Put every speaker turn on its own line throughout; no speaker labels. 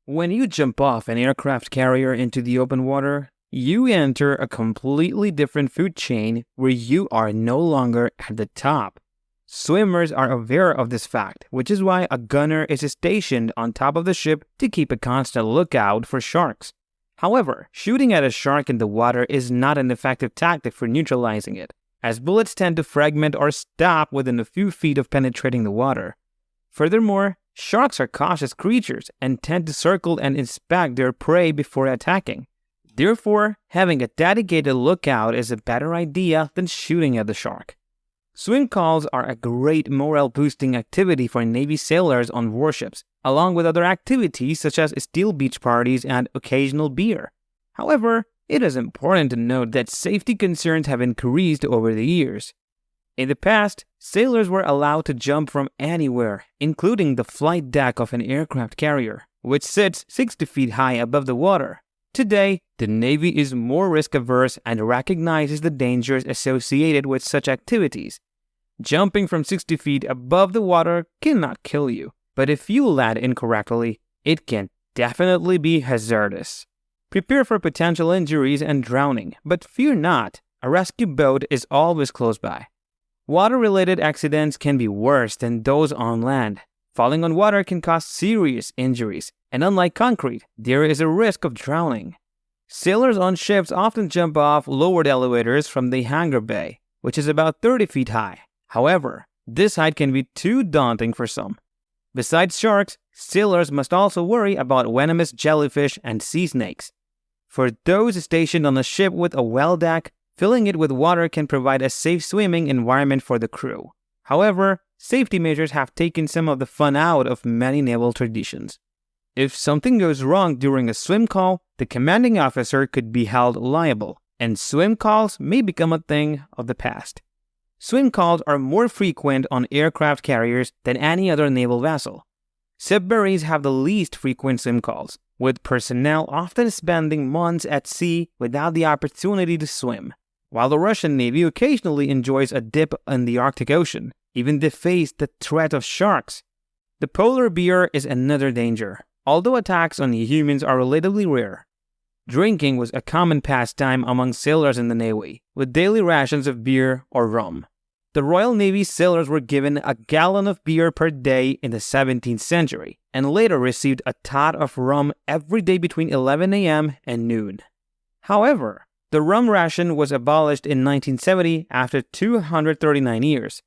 When you jump off an aircraft carrier into the open water, you enter a completely different food chain where you are no longer at the top. Swimmers are aware of this fact, which is why a gunner is stationed on top of the ship to keep a constant lookout for sharks. However, shooting at a shark in the water is not an effective tactic for neutralizing it, as bullets tend to fragment or stop within a few feet of penetrating the water. Furthermore, sharks are cautious creatures and tend to circle and inspect their prey before attacking. Therefore, having a dedicated lookout is a better idea than shooting at the shark. Swim calls are a great morale-boosting activity for Navy sailors on warships, along with other activities such as steel beach parties and occasional beer. However, it is important to note that safety concerns have increased over the years. In the past, sailors were allowed to jump from anywhere, including the flight deck of an aircraft carrier, which sits 60 feet high above the water. Today, the Navy is more risk-averse and recognizes the dangers associated with such activities. Jumping from 60 feet above the water cannot kill you, but if you land incorrectly, it can definitely be hazardous. Prepare for potential injuries and drowning, but fear not, a rescue boat is always close by. Water-related accidents can be worse than those on land. Falling on water can cause serious injuries, and unlike concrete, there is a risk of drowning. Sailors on ships often jump off lowered elevators from the hangar bay, which is about 30 feet high. However, this height can be too daunting for some. Besides sharks, sailors must also worry about venomous jellyfish and sea snakes. For those stationed on a ship with a well deck, filling it with water can provide a safe swimming environment for the crew. However, safety measures have taken some of the fun out of many naval traditions. If something goes wrong during a swim call, the commanding officer could be held liable, and swim calls may become a thing of the past. Swim calls are more frequent on aircraft carriers than any other naval vessel. Submarines have the least frequent swim calls, with personnel often spending months at sea without the opportunity to swim. While the Russian Navy occasionally enjoys a dip in the Arctic Ocean, even they face the threat of sharks. The polar bear is another danger, although attacks on humans are relatively rare. Drinking was a common pastime among sailors in the Navy, with daily rations of beer or rum. The Royal Navy sailors were given a gallon of beer per day in the 17th century, and later received a tot of rum every day between 11 a.m. and noon. However, the rum ration was abolished in 1970 after 239 years.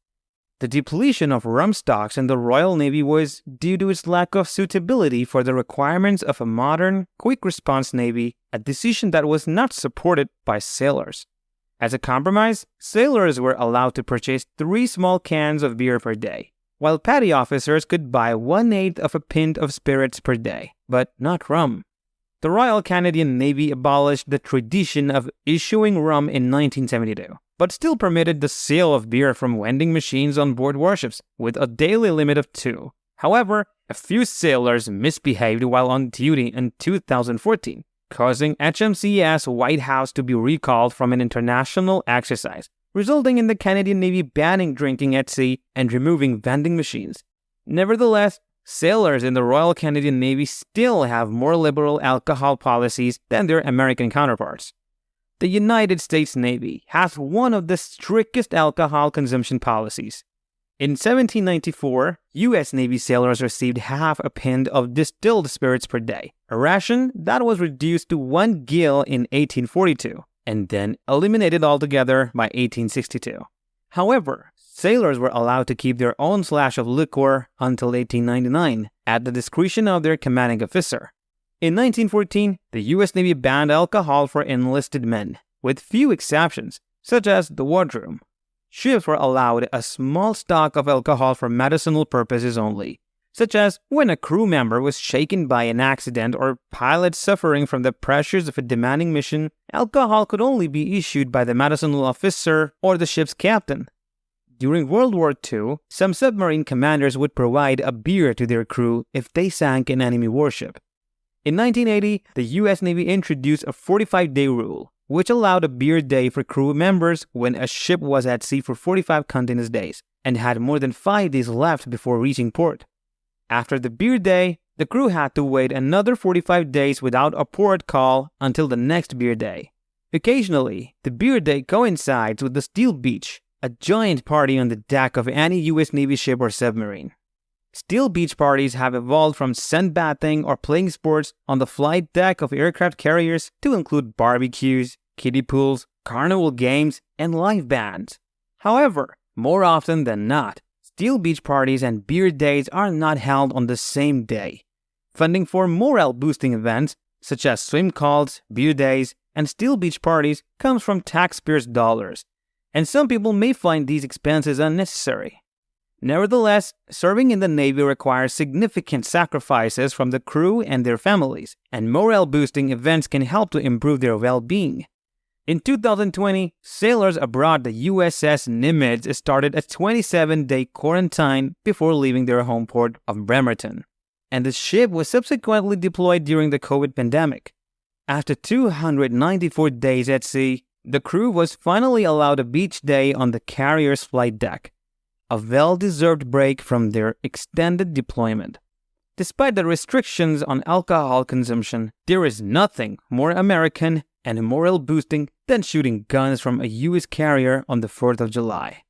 The depletion of rum stocks in the Royal Navy was due to its lack of suitability for the requirements of a modern, quick-response Navy, a decision that was not supported by sailors. As a compromise, sailors were allowed to purchase 3 small cans of beer per day, while petty officers could buy 1/8 of a pint of spirits per day, but not rum. The Royal Canadian Navy abolished the tradition of issuing rum in 1972. But still permitted the sale of beer from vending machines on board warships with a daily limit of 2. However, a few sailors misbehaved while on duty in 2014, causing HMCS White House to be recalled from an international exercise, resulting in the Canadian Navy banning drinking at sea and removing vending machines. Nevertheless, sailors in the Royal Canadian Navy still have more liberal alcohol policies than their American counterparts. The United States Navy has one of the strictest alcohol consumption policies. In 1794, U.S. Navy sailors received half a pint of distilled spirits per day, a ration that was reduced to 1 gill in 1842, and then eliminated altogether by 1862. However, sailors were allowed to keep their own slash of liquor until 1899, at the discretion of their commanding officer. In 1914, the U.S. Navy banned alcohol for enlisted men, with few exceptions, such as the wardroom. Ships were allowed a small stock of alcohol for medicinal purposes only, such as when a crew member was shaken by an accident or pilot suffering from the pressures of a demanding mission. Alcohol could only be issued by the medicinal officer or the ship's captain. During World War II, some submarine commanders would provide a beer to their crew if they sank an enemy warship. In 1980, the U.S. Navy introduced a 45-day rule, which allowed a beer day for crew members when a ship was at sea for 45 continuous days and had more than 5 days left before reaching port. After the beer day, The crew had to wait another 45 days without a port call until the next beer day. Occasionally, the beer day coincides with the Steel Beach, a giant party on the deck of any US Navy ship or submarine. Steel beach parties have evolved from sunbathing or playing sports on the flight deck of aircraft carriers to include barbecues, kiddie pools, carnival games, and live bands. However, more often than not, steel beach parties and beer days are not held on the same day. Funding for morale-boosting events, such as swim calls, beer days, and steel beach parties comes from taxpayers' dollars, and some people may find these expenses unnecessary. Nevertheless, serving in the Navy requires significant sacrifices from the crew and their families, and morale-boosting events can help to improve their well-being. In 2020, sailors aboard the USS Nimitz started a 27-day quarantine before leaving their home port of Bremerton, and the ship was subsequently deployed during the COVID pandemic. After 294 days at sea, the crew was finally allowed a beach day on the carrier's flight deck, a well-deserved break from their extended deployment. Despite the restrictions on alcohol consumption, there is nothing more American and morale-boosting than shooting guns from a US carrier on the 4th of July.